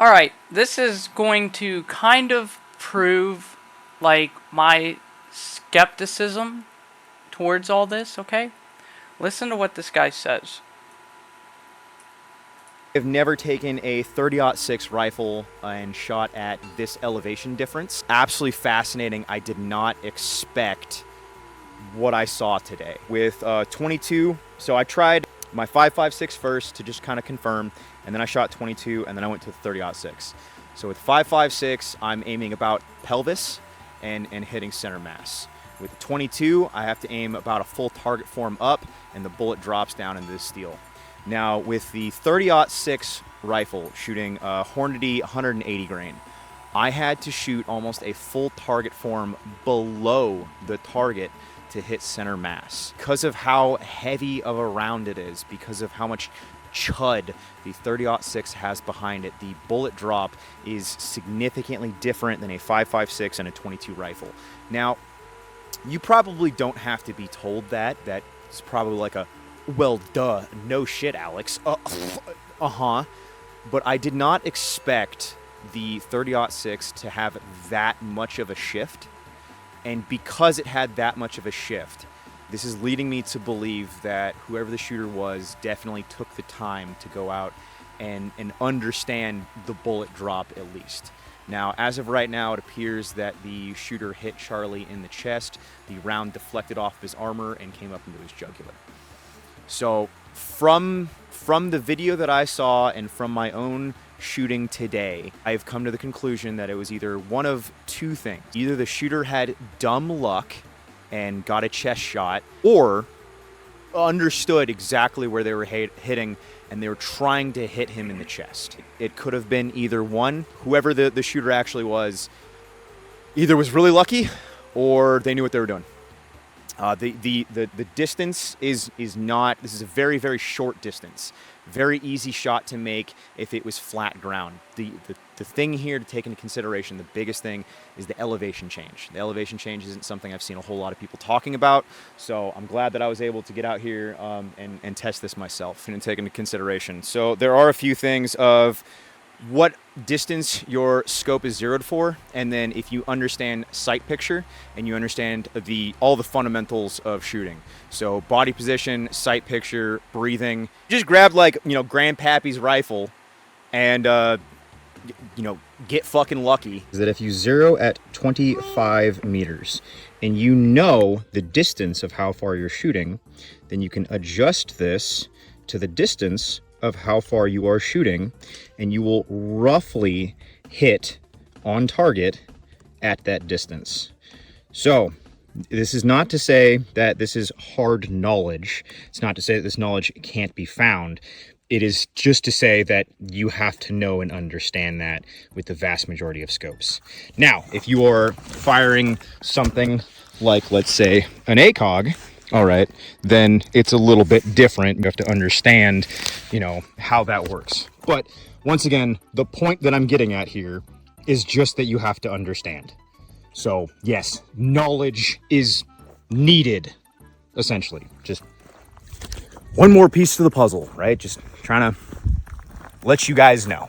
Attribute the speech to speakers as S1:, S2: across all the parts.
S1: Alright, this is going to kind of prove, like, my skepticism towards all this, okay? Listen to what this guy says.
S2: I've never taken a 30-06 rifle and shot at this elevation difference. Absolutely fascinating. I did not expect what I saw today. With 22, so I tried my 5.56 first to just kind of confirm, and then I shot 22, and then I went to the 30-06. So with 5.56, I'm aiming about pelvis and hitting center mass. With 22, I have to aim about a full target form up, and the bullet drops down into the steel. Now, with the 30-06 rifle shooting Hornady 180 grain, I had to shoot almost a full target form below the target to hit center mass. Because of how heavy of a round it is, because of how much chud the 30-06 has behind it, the bullet drop is significantly different than a 5.56 and a 22 rifle. Now, you probably don't have to be told that. That's probably like a, well, duh, no shit, Alex. Uh-huh. But I did not expect the 30-06 to have that much of a shift. And because it had that much of a shift, this is leading me to believe that whoever the shooter was definitely took the time to go out and understand the bullet drop at least. Now, as of right now, it appears that the shooter hit Charlie in the chest. The round deflected off his armor and came up into his jugular. So from the video that I saw and from my own shooting today, I've come to the conclusion that it was either one of two things. Either the shooter had dumb luck and got a chest shot, or understood exactly where they were hitting and they were trying to hit him in the chest. It could have been either one. Whoever the shooter actually was either was really lucky or they knew what they were doing. The distance is not, this is a very, very short distance. Very easy shot to make if it was flat ground. The thing here to take into consideration, the biggest thing, is the elevation change. The elevation change isn't something I've seen a whole lot of people talking about, so I'm glad that I was able to get out here and test this myself and take into consideration. So there are a few things of what distance your scope is zeroed for, and then if you understand sight picture and you understand all the fundamentals of shooting. So body position, sight picture, breathing. Just grab, like, Grandpappy's rifle and get fucking lucky. Is that if you zero at 25 meters and you know the distance of how far you're shooting, then you can adjust this to the distance of how far you are shooting, and you will roughly hit on target at that distance. So this is not to say that this is hard knowledge. It's not to say that this knowledge can't be found. It is just to say that you have to know and understand that with the vast majority of scopes. Now, if you are firing something like, let's say, an ACOG, all right, then it's a little bit different. You have to understand, how that works. But once again, the point that I'm getting at here is just that you have to understand. So yes, knowledge is needed, essentially. Just one more piece to the puzzle, right? Just trying to let you guys know.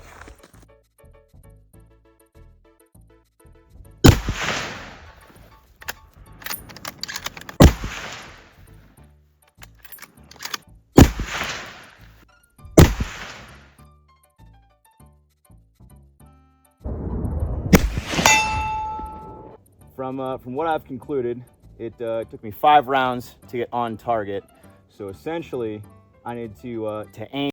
S2: From what I've concluded, it took me 5 rounds to get on target. So essentially, I need to aim.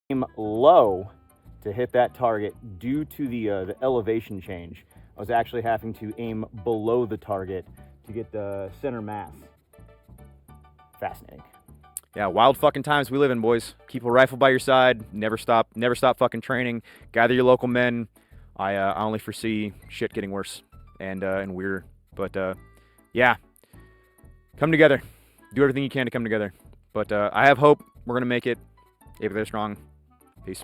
S2: Aim low to hit that target due to the elevation change. I was actually having to aim below the target to get the center mass. Fascinating. Yeah, wild fucking times we live in, boys. Keep a rifle by your side. Never stop fucking training. Gather your local men. I only foresee shit getting worse and weirder. But yeah, come together. Do everything you can to come together. But I have hope. We're gonna make it. If they're strong. Peace.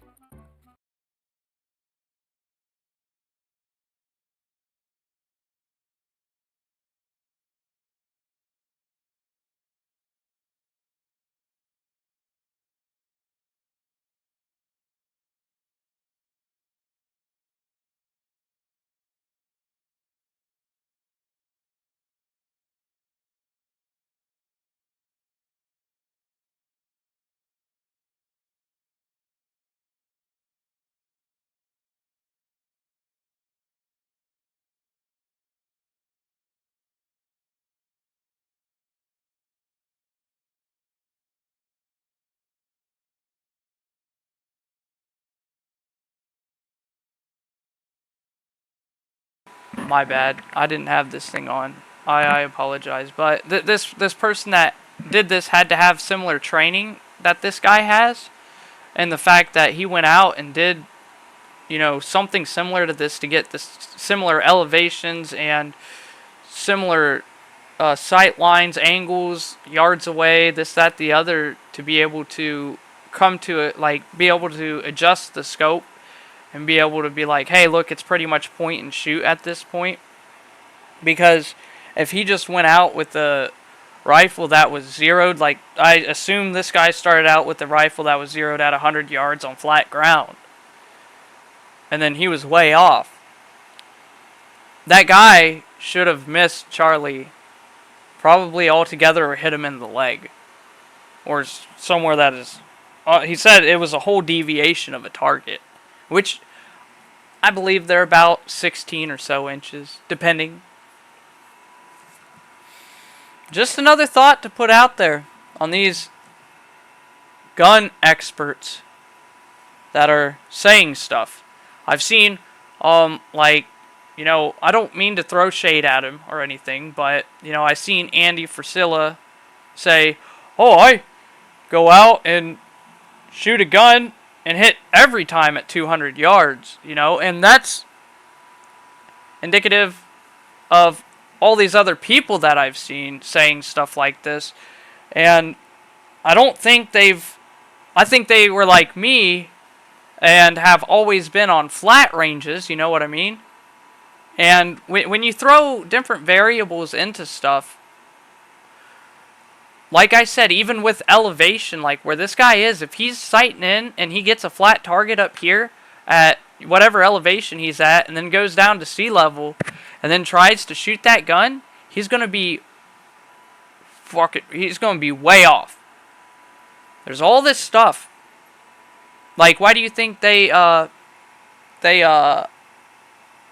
S1: My bad. I didn't have this thing on. I apologize. But this person that did this had to have similar training that this guy has, and the fact that he went out and did, something similar to this to get this similar elevations and similar sight lines, angles, yards away, this, that, the other, to be able to come to it, like be able to adjust the scope and be able to be like, hey, look, it's pretty much point and shoot at this point. Because if he just went out with a rifle that was zeroed, like I assume this guy started out with a rifle that was zeroed at 100 yards on flat ground, and then he was way off. That guy should have missed Charlie probably altogether or hit him in the leg. Or somewhere that is... he said it was a whole deviation of a target, which I believe they're about 16 or so inches, depending. Just another thought to put out there on these gun experts that are saying stuff. I've seen, I don't mean to throw shade at him or anything, but, I seen Andy Frisilla say, oh, I go out and shoot a gun and hit every time at 200 yards, and that's indicative of all these other people that I've seen saying stuff like this. And I think they were like me and have always been on flat ranges, you know what I mean? And when you throw different variables into stuff, like I said, even with elevation, like where this guy is, if he's sighting in and he gets a flat target up here at whatever elevation he's at, and then goes down to sea level, and then tries to shoot that gun, he's gonna be way off. There's all this stuff. Like, why do you think they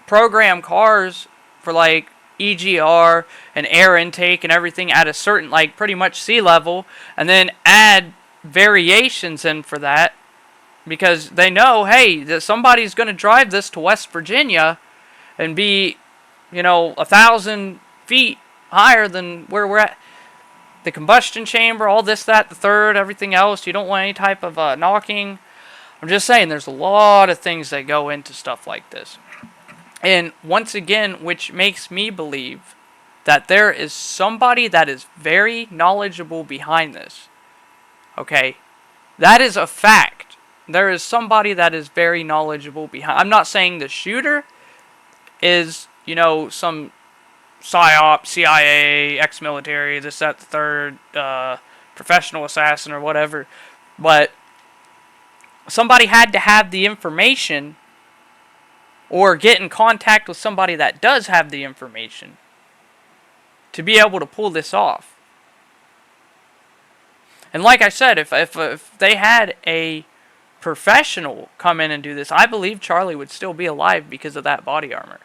S1: program cars for like EGR and air intake and everything at a certain, like, pretty much sea level, and then add variations in for that, because they know, hey, that somebody's going to drive this to West Virginia and be, 1,000 feet higher than where we're at. The combustion chamber, all this, that, the third, everything else. You don't want any type of knocking. I'm just saying, there's a lot of things that go into stuff like this. And once again, which makes me believe that there is somebody that is very knowledgeable behind this. Okay? That is a fact. There is somebody that is very knowledgeable behind. I'm not saying the shooter is, some PSYOP, CIA, ex-military, this, that, the third, professional assassin or whatever. But somebody had to have the information or get in contact with somebody that does have the information to be able to pull this off. And like I said, if they had a professional come in and do this, I believe Charlie would still be alive because of that body armor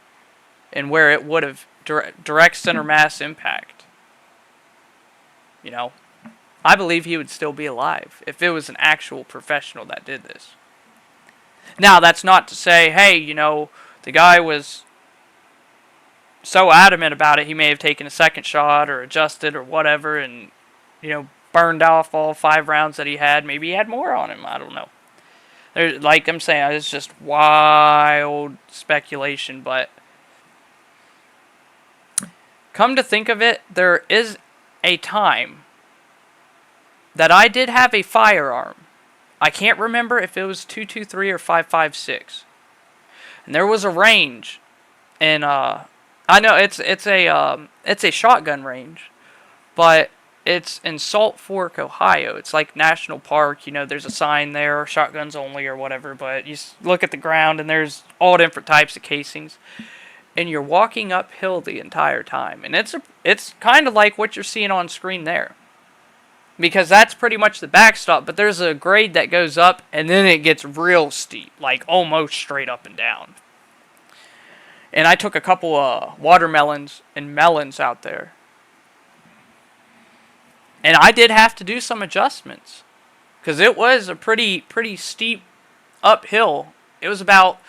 S1: and where it would have direct center mass impact. I believe he would still be alive if it was an actual professional that did this. Now, that's not to say, hey, the guy was so adamant about it, he may have taken a second shot or adjusted or whatever and, burned off all 5 rounds that he had. Maybe he had more on him. I don't know. Like I'm saying, it's just wild speculation, but come to think of it, there is a time that I did have a firearm. I can't remember if it was 223 or 556. And there was a range, and I know it's a shotgun range, but it's in Salt Fork, Ohio. It's like National Park. There's a sign there, shotguns only or whatever. But you look at the ground, and there's all different types of casings, and you're walking uphill the entire time. And it's kind of like what you're seeing on screen there, because that's pretty much the backstop. But there's a grade that goes up, and then it gets real steep, like almost straight up and down. And I took a couple watermelons and melons out there. And I did have to do some adjustments, because it was a pretty steep uphill. It was about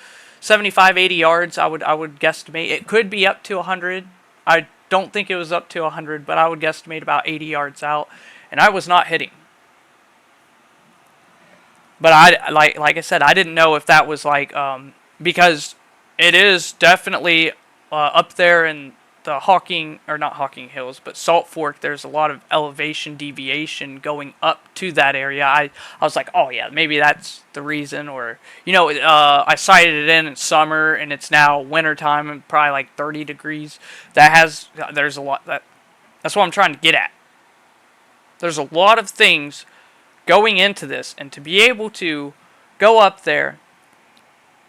S1: 75, 80 yards, I would guesstimate. It could be up to 100. I don't think it was up to 100, but I would guesstimate about 80 yards out. And I was not hitting. But like I said, I didn't know if that was because it is definitely up there in the not Hawking Hills, but Salt Fork. There's a lot of elevation deviation going up to that area. I was like, oh yeah, maybe that's the reason. Or I sighted it in summer, and it's now winter time and probably like 30 degrees. There's a lot that's what I'm trying to get at. There's a lot of things going into this, and to be able to go up there,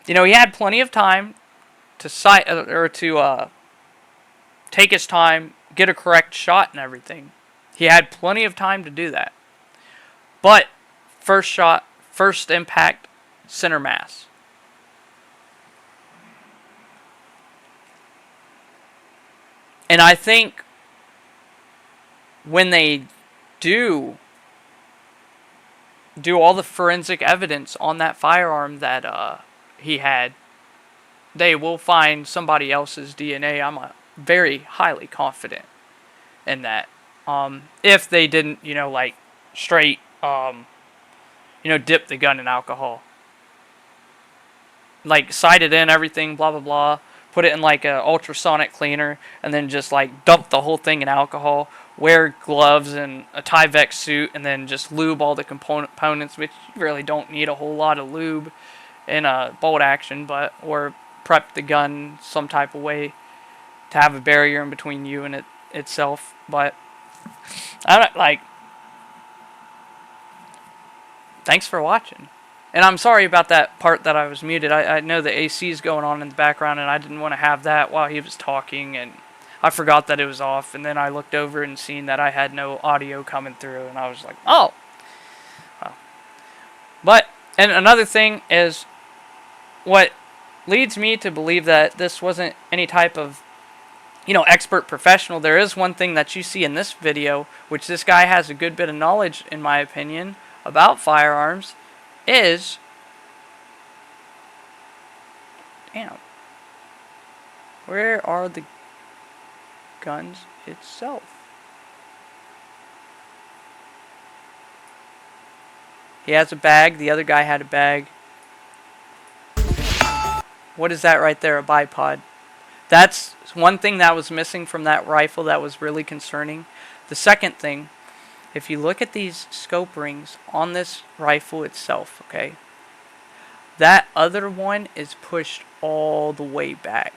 S1: he had plenty of time to sight or to take his time, get a correct shot and everything. He had plenty of time to do that. But first shot, first impact, center mass. And I think when they do all the forensic evidence on that firearm that he had, they will find somebody else's DNA. I'm very highly confident in that. If they didn't, straight, dip the gun in alcohol. Sight it in, everything, blah, blah, blah. Put it in a ultrasonic cleaner, and then just dump the whole thing in alcohol. Wear gloves and a Tyvek suit, and then just lube all the components, which you really don't need a whole lot of lube in a bolt action, or prep the gun some type of way to have a barrier in between you and itself. But thanks for watching. And I'm sorry about that part that I was muted. I know the AC is going on in the background, and I didn't want to have that while he was talking, and I forgot that it was off. And then I looked over and seen that I had no audio coming through, and I was like, oh. Well. And another thing is, what leads me to believe that this wasn't any type of expert professional. There is one thing that you see in this video, which this guy has a good bit of knowledge, in my opinion, about firearms, is, where are the guns itself? He has a bag, the other guy had a bag. What is that right there, a bipod? That's one thing that was missing from that rifle that was really concerning. The second thing, if you look at these scope rings on this rifle itself, okay, that other one is pushed all the way back.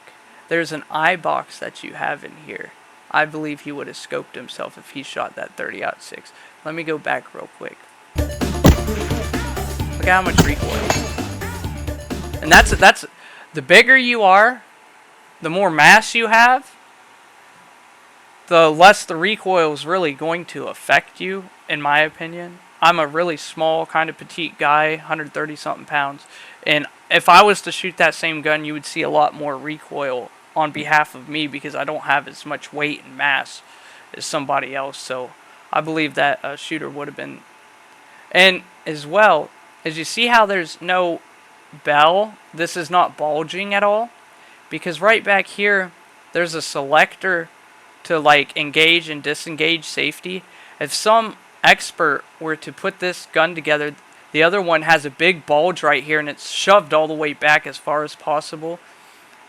S1: There's an eye box that you have in here. I believe he would have scoped himself if he shot that 30-06. Let me go back real quick. Look at how much recoil. And that's the bigger you are, the more mass you have, the less the recoil is really going to affect you, in my opinion. I'm a really small, kind of petite guy, 130 something pounds, and if I was to shoot that same gun, you would see a lot more recoil on behalf of me, because I don't have as much weight and mass as somebody else. So I believe that a shooter would have been. And as well, as you see how there's no bell, this is not bulging at all, because right back here there's a selector to like engage and disengage safety. If some expert were to put this gun together, the other one has a big bulge right here and it's shoved all the way back as far as possible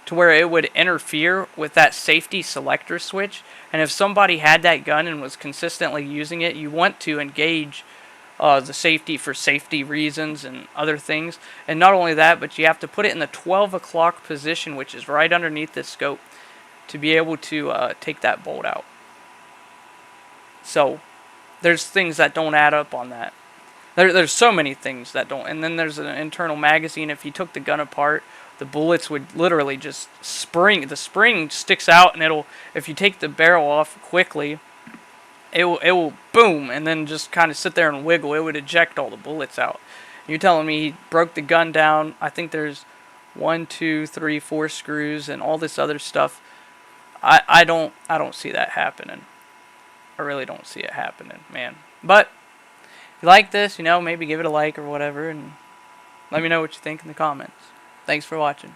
S1: to where it would interfere with that safety selector switch. And if somebody had that gun and was consistently using it, you want to engage the safety for safety reasons and other things. And not only that, but you have to put it in the 12 o'clock position, which is right underneath the scope, to be able to take that bolt out. So there's things that don't add up on that. There's so many things that don't. And then there's an internal magazine. If you took the gun apart, the bullets would literally just spring. The spring sticks out, and it'll, if you take the barrel off quickly, it will boom, and then just kind of sit there and wiggle. It would eject all the bullets out. You're telling me he broke the gun down? I think there's 1, 2, 3, 4 screws and all this other stuff. I don't see that happening. I really don't see it happening, man. But if you like this, maybe give it a like or whatever, and let me know what you think in the comments. Thanks for watching.